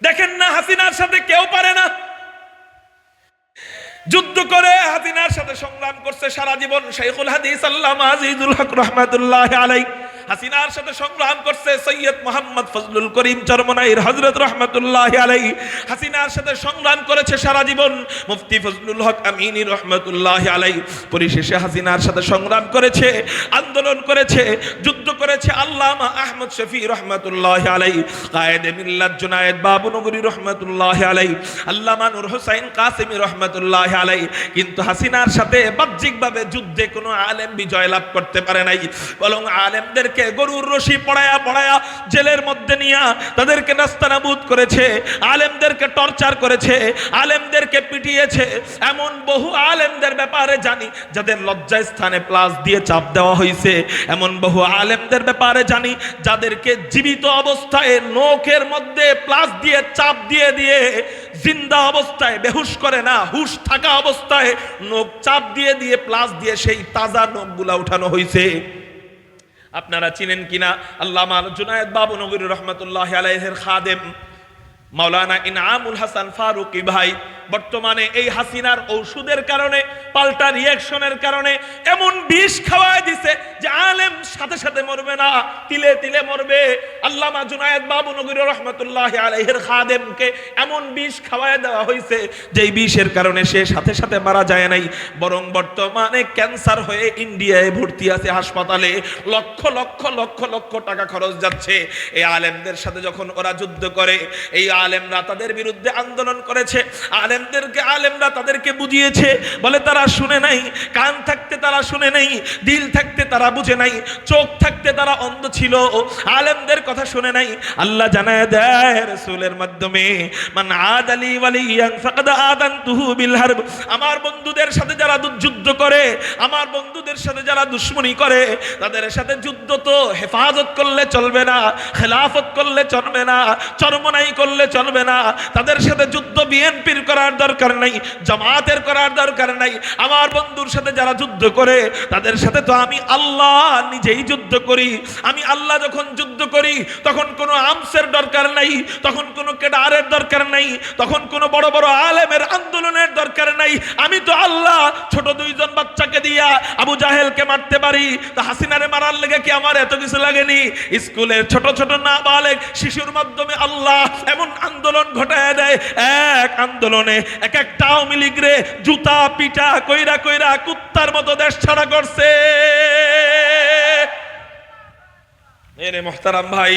দেখেন না, হাসিনার সাথে কেউ পারে না। যুদ্ধ করে হাসিনার সাথে সংগ্রাম করছে সারা জীবন শাইখুল হাদিস আল্লামা আজিজুল হক রাহমাতুল্লাহি আলাইহি। হাসিনার সাথে সংগ্রাম করছে সৈয়দ মোহাম্মদ ফজলুল করিম চরমনাইর হযরত রাহমাতুল্লাহি আলাইহি। হাসিনার সাথে সংগ্রাম করেছে সারা জীবন মুফতি ফজলুল হক আমিনী রাহমাতুল্লাহি আলাইহি। পরিশেষে হাসিনার সাথে সংগ্রাম করেছে, আন্দোলন করেছে, যুদ্ধ করেছে আল্লামা আহমদ শফি রাহমাতুল্লাহি আলাইহি, কায়েদে মিল্লাত জুনায়েদ বাবুনগরী রাহমাতুল্লাহি আলাইহি, আল্লামা নূর হোসেন কাসেমী রাহমাতুল্লাহি আলাইহি। কিন্তু হাসিনার সাথে বাহ্যিকভাবে যুদ্ধে কোনো আলেম বিজয় লাভ করতে পারে নাই, বরং আলেমদেরকে গরুর রশি পড়ায়া পড়ায়া জেলের মধ্যে নিয়ে তাদেরকে নাস্তানাবুদ করেছে, আলেমদেরকে টর্চার করেছে, আলেমদেরকে পিটিয়েছে। এমন বহু আলেমদের ব্যাপারে জানি যাদের লজ্জা স্থানে প্লাস দিয়ে চাপ দেওয়া হয়েছে। এমন বহু আলেমদের ব্যাপারে জানি যাদেরকে জীবিত অবস্থায় নখের মধ্যে প্লাস দিয়ে চাপ দিয়ে দিয়ে জিন্দা অবস্থায় বেহুশ করে না, হুশ থাকা অবস্থায় নখ চাপ দিয়ে দিয়ে প্লাস দিয়ে সেই তাজা নখগুলা উঠানো হয়েছে। আপনারা চিনেন কিনা আল্লামা জুনায়েদ বাবুনগরী রাহমাতুল্লাহি আলাইহির খাদেম মাওলানা ইনআমুল হাসান ফারুকী ভাই বর্তমানে এই হাসিনার ঔষধের কারণে, পাল্টা রিঅ্যাকশনের কারণে এমন বিষ খাওয়ায় দিছে যে আলেম সাথে সাথে মরবে না, তিলে তিলে মরবে। আল্লামা জুনায়েদ বাবুনগরী রাহমাতুল্লাহি আলাইহির খাদেমকে এমন বিষ খাওয়ায় দেওয়া হয়েছে যেই বিষের কারণে সে সাথে সাথে মারা যায় নাই, বরং বর্তমানে ক্যান্সার হয়ে ইন্ডিয়ায় ভর্তি আছে হাসপাতালে। লক্ষ লক্ষ লক্ষ লক্ষ টাকা খরচ যাচ্ছে। এই আলেমদের সাথে যখন ওরা যুদ্ধ করে, এই আলেমরা তাদের বিরুদ্ধে আন্দোলন করেছে, আলেমরা তাদেরকে বুঝিয়েছে, বলে তারা শুনে নাই, কান থাকতে তারা শুনে নাই, দিল থাকতে তারা বুঝে নাই, চোখ থাকতে তারা অন্ধ ছিল, আলেমদের কথা শুনে নাই। আল্লাহ জানায় দেয় রাসূলের মাধ্যমে, মান আদালি ওয়ালিয়ান ফাকাদ আযানতুহু বিল হারব। আমার বন্ধুদের সাথে যারা যুদ্ধ করে, আমার বন্ধুদের সাথে যারা দুশমনি করে, তাদের সাথে যুদ্ধ তো হেফাজত করলে চলবে না, খেলাফত করলে চলবে না, চরমনাই করলে চলবে না। তাদের সাথে যুদ্ধ বিএনপির করার দরকার নাই, জামাতের করার দরকার নাই। আমার বন্ধুর সাথে যারা যুদ্ধ করে তাদের সাথে তো আমি আল্লাহ নিজেই যুদ্ধ করি। আমি আল্লাহ যখন যুদ্ধ করি তখন কোনো আমসের দরকার নাই, তখন কোনো কেডারের দরকার নাই, তখন কোনো বড় বড় আলেমের আন্দোলনের দরকার নাই। আমি তো আল্লাহ ছোট দুইজন বাচ্চাকে দিয়া আবু জাহেলকে মারতে পারি, তা হাসিনারে মারার লেগে কি আমার এত কিছু লাগেনি? স্কুলের ছোট ছোট নাবালেগ শিশুর মাধ্যমে আল্লাহ এমন আন্দোলন ঘটায় দেয়, এক আন্দোলনে এক একটা আওয়ামী লীগ রে জুতা পিটা কইরা কইরা কুত্তার মতো দেশ ছাড়া করছে। মেরে মোহতারাম ভাই,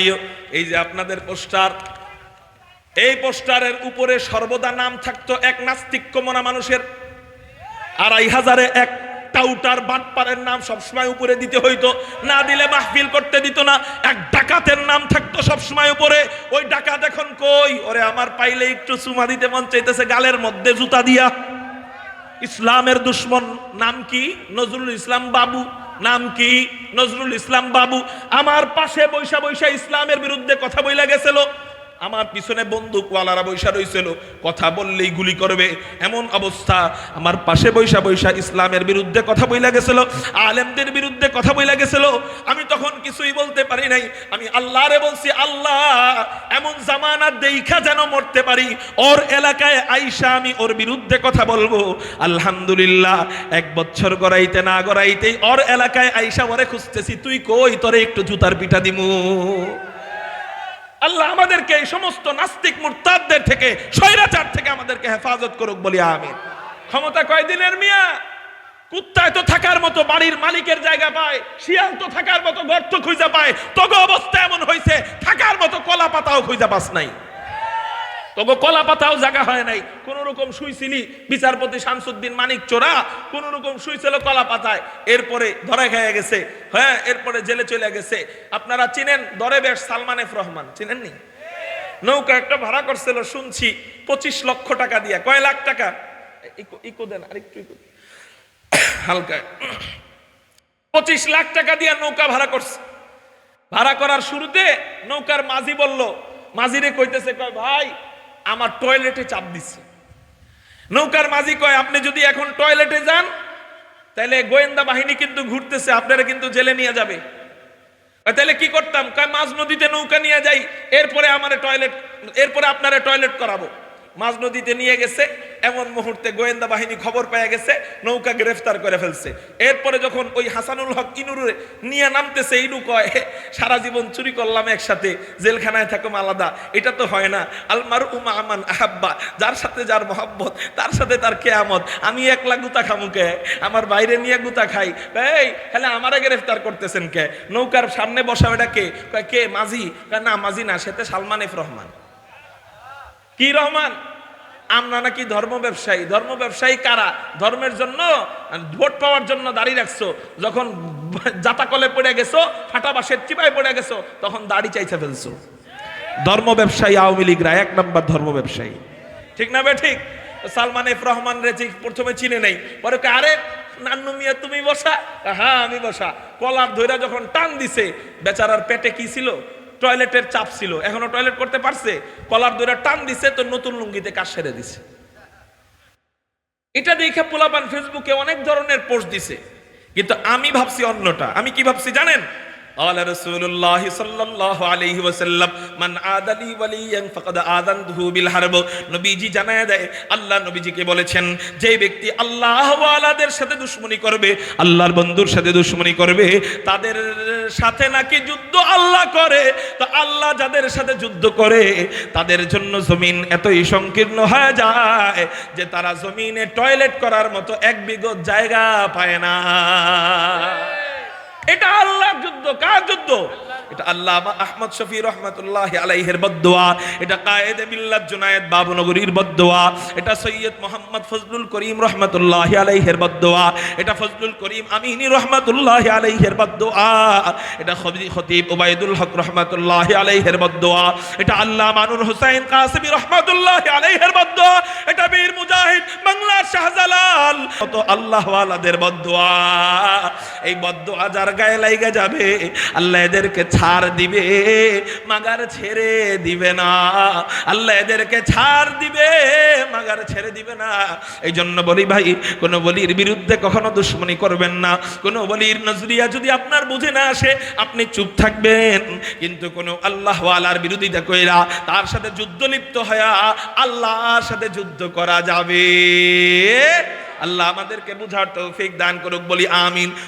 এই যে আপনাদের পোস্টার, এই পোস্টারের উপরে সর্বদা নাম থাকতো এক নাস্তিক মনা মানুষের, ২৫০০ এক টাউটার বাটপারের নাম সবসময় উপরে দিতে হইতো, না দিলে মাহফিল করতে দিত না। এক ডাকাতের নাম থাকতো সবসময় উপরে, ওই ডাকাত এখন কই? ওরে আমার পাইলে একটু চুমা দিতে মন চাইতেছে গালের মধ্যে জুতা দিয়া। ইসলামের দুশ্মন, নাম কি? নজরুল ইসলাম বাবু। নাম কি? নজরুল ইসলাম বাবু। আমার পাশে বৈশা বৈশা ইসলামের বিরুদ্ধে কথা বইলা গেছিল, আমার পিছনে বন্দুকওয়ালারা বৈশা রইছিল, কথা বললেই গুলি করবে এমন অবস্থা। আমার পাশে বৈশা বৈশা ইসলামের বিরুদ্ধে কথা বইলা গেছিল, আলেমদের বিরুদ্ধে কথা বইলা গেছিল। আমি তখন কিছুই বলতে পারি নাই। আমি আল্লাহরে বলছি, আল্লাহ এমন জামানা দেখা যেন মরতে পারি, ওর এলাকায় আইসা আমি ওর বিরুদ্ধে কথা বলবো। আলহামদুলিল্লাহ 1 বছর গড়াইতে না গড়াইতেই ওর এলাকায় আইসা ওরে খুঁজতেছি, তুই কই? তোরে একটু জুতার পিঠা দিমু। আল্লাহ আমাদেরকে এই সমস্ত নাস্তিক মুরতাদদের থেকে, স্বৈরাচার থেকে আমাদেরকে হেফাজত করুক বলি আমিন। ক্ষমতা কয়দিনের মিয়া? কুত্তায় তো থাকার মতো বাড়ির মালিকের জায়গা পায়, শিয়াল তো থাকার মতো গর্ত খুঁজে পায়, তগো অবস্থা এমন হয়েছে থাকার মতো কলা পাতাও খুঁজে পাস নাই, তগো কলা পাতাও জায়গা হয় নাই। কোন রকম শুইছিলি বিচারপতি শামসুদ্দিন মানিক চোরা, কোন রকম শুইছিল কলা পাতায়, এরপরে ধরা খেয়ে গেছে, হ্যাঁ, এরপরে জেলে চলে গেছে। আপনারা চিনেন দরেবেশ সালমান এফ রহমান, চিনেননি? নৌকা একটা ভাড়া করছিল শুনছি 25 লক্ষ টাকা দিয়া। কয় লাখ টাকা? ইকো দেন আরেকটু, হালকা 25 লাখ টাকা দিয়া নৌকা ভাড়া করছে। ভাড়া করার শুরুতে নৌকার মাঝি বলল, মাঝিরে কইতেছে, কয় ভাই আমার টয়লেটে চাপ দিচ্ছে। নৌকার মাঝি কয়, আপনি যদি এখন টয়লেটে যান তাহলে গোয়েন্দা বাহিনী কিন্তু ঘুরতেছে, আপনারা কিন্তু জেলে নিয়ে যাবে। তাহলে কি করতাম? কয় মাঝ নদীতে নৌকা নিয়ে যাই, এরপরে আপনারে টয়লেট করাবো। মাঝ নদীতে নিয়ে গেছে, এমন মুহূর্তে গোয়েন্দা বাহিনী খবর পেয়ে গেছে, নৌকা গ্রেফতার করে ফেলছে। এরপরে যখন ওই হাসানুল হক ইনুরে নিয়ে নামতেছে, ইনু কয় সারা জীবন চুরি করলাম একসাথে, জেলখানায় থাকুম আলাদা, এটা তো হয় না। আলমার উমা আমান আহাব্বা, যার সাথে যার মহাব্বত তার সাথে তার কেয়ামত। আমি একলা গুতা খামুকে, আমার বাইরে নিয়ে গুতা খাই। এই তাহলে আমারে গ্রেফতার করতেছেন কে? নৌকার সামনে বসা এটা কে? কয় কে? মাঝি। না মাঝি না, সেতে সালমান এফ রহমান। কি রহমান? আমরা নাকি ধর্ম ব্যবসায়ী। ধর্ম ব্যবসায়ী কারা? ধর্মের জন্য ভোট পাওয়ার জন্য দাড়ি রাখছো, যখন জাতাকলে পড়ে গেছো, ফাটা বাসের চিপায় পড়ে গেছো, তখন দাড়ি চাইছে ফেলছো। ধর্ম ব্যবসায়ী আওয়ামী লীগরা 1 নম্বর ধর্ম ব্যবসায়ী, ঠিক না বে ঠিক? সালমান এফ রহমান রে প্রথমে চিনে নেই, পরে আরে নান্নু মিয়া তুমি বসা? হ্যাঁ আমি বসা। কলার ধইরা যখন টান দিছে, বেচারার পেটে কি ছিল? টয়লেটের চাপ ছিল, এখনো টয়লেট করতে পারছে। কলার ধরে টান দিছে তো নতুন লুঙ্গিতে কাজ সেরে দিছে। এটা দেখে পোলাপান ফেসবুকে অনেক ধরনের পোস্ট দিছে, কিন্তু আমি ভাবছি অন্যটা। আমি কি ভাবছি জানেন? আলা রাসূলুল্লাহ সাল্লাল্লাহু আলাইহি ওয়াসাল্লাম মান আদালি ওয়ালিয়ান ফাকাদ আযানতুহু বিল হারব। নবীজি জানায় দেয়, আল্লাহ নবীজিকে বলেছেন, যে ব্যক্তি আল্লাহ ওয়ালাদের সাথে দুশমনি করবে, আল্লাহর বন্ধুর সাথে দুশমনি করবে, তাদের সাথে নাকি যুদ্ধ আল্লাহ করে। তো আল্লাহ যাদের সাথে যুদ্ধ করে, তাদের জন্য জমিন এতই সংকীর্ণ হয়ে যায় যে তারা জমিনে টয়লেট করার মতো 1 বিঘত জায়গা পায় না। এটা আল্লাহর যুদ্ধ। কার যুদ্ধ? এটা আল্লামা আহমদ শফি রহমাতুল্লাহি আলাইহির বদদুয়া, এটা কায়েদে মিল্লাত জুনায়েদ বাবনগরীর বদদুয়া, এটা সৈয়দ মোহাম্মদ ফজলুল করিম রহমাতুল্লাহি আলাইহির বদদুয়া, এটা ফজলুল করিম আমিনী রহমাতুল্লাহি আলাইহির বদদুয়া, এটা খতিব উবাইদুল হক রহমাতুল্লাহি আলাইহির বদদুয়া, এটা আল্লামা নূর হোসেন কাসেমী রহমাতুল্লাহি আলাইহির বদদুয়া, এটা বীর মুজাহিদ বাংলার শাহজালাল, কত আল্লাহ ওয়ালাদের বদদুয়া। এই বদদুয়া যার গায়ে লাইগা যাবে, আল্লাহ এদেরকে ছাড় দিবে, মাগার ছেড়ে দিবে না। আল্লাহ এদেরকে ছাড় দিবে, মাগার ছেড়ে দিবে না। এই জন্য বলি ভাই, কোন বলির বিরুদ্ধে কখনো দুশমনি করবেন না। কোন বলির নজরিয়া যদি আপনার বুঝে না আসে, আপনি চুপ থাকবেন। কিন্তু কোন আল্লাহ ওয়ালার বিরোধিতা কইরা তার সাথে যুদ্ধ লিপ্ত হয়া আল্লাহর সাথে যুদ্ধ করা যাবে। আল্লাহ আমাদেরকে বুঝার তৌফিক দান করুক, বলি আমিন।